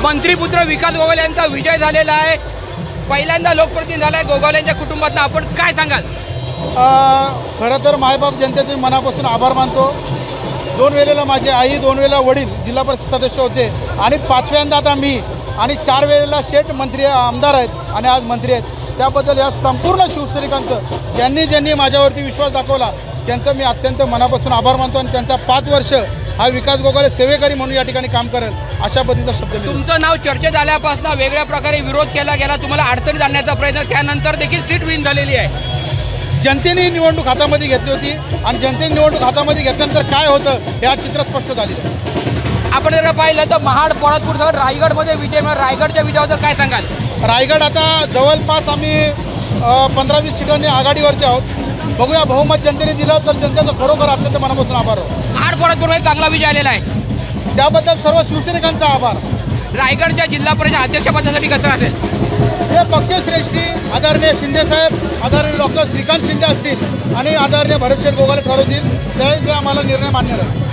मंत्रीपुत्र विकास गोगावले यांचा विजय झालेला आहे. पहिल्यांदा लोकप्रतिनिधी झाला आहे गोगावले यांच्या कुटुंबातनं. आपण काय सांगाल? खरं तर मायबाप जनतेचे मनापासून आभार मानतो. 2 वेळेला माझी आई, 2 वेळेला वडील जिल्हा परिषद सदस्य होते आणि 5व्यांदा आता मी आणि 4 वेळेला शेठ मंत्री आमदार आहेत आणि आज मंत्री आहेत. त्याबद्दल या संपूर्ण शिवसैनिकांचं ज्यांनी माझ्यावरती विश्वास दाखवला त्यांचं मी अत्यंत मनापासून आभार मानतो आणि त्यांचा 5 वर्ष हा विकास गोगावले सेवेकरी म्हणून या ठिकाणी काम करेल अशा पद्धतीचा शब्द मी. तुमचं नाव चर्चेत आल्यापासून वेगळ्या प्रकारे विरोध केला गेला, तुम्हाला अडचणीत आणण्याचा प्रयत्न, त्यानंतर देखील सीट विन झालेली आहे. जनतेने निवडणूक हातामध्ये घेतली होती आणि जनतेने निवडणूक हातामध्ये घेतल्यानंतर काय होतं हे आज चित्र स्पष्ट झालेलं आहे. आपण जर पाहिलं तर महाड, पोळातपूरसह रायगडमध्ये विजय मिळाला. रायगडच्या विजयाबद्दल काय सांगाल? रायगड आता जवळपास आम्ही 15-20 सीटांनी आघाडीवरती आहोत. बघूया, बहुमत जनतेने दिलं तर जनतेचं खरोखर अत्यंत मनापासून आभार आहोत. महाड, पोळातपूरमध्ये चांगला विजय आलेला आहे. त्याबद्दल सर्व शिवसैनिकांचा आभार. रायगडच्या जिल्हा परिषद अध्यक्षपदासाठी कसं असेल? हे पक्षश्रेष्ठी आदरणीय शिंदेसाहेब, आदरणीय डॉक्टर श्रीकांत शिंदे असतील आणि आदरणीय भरतशेठ गोगावले ठरवतील ते आम्हाला निर्णय मान्य राहील.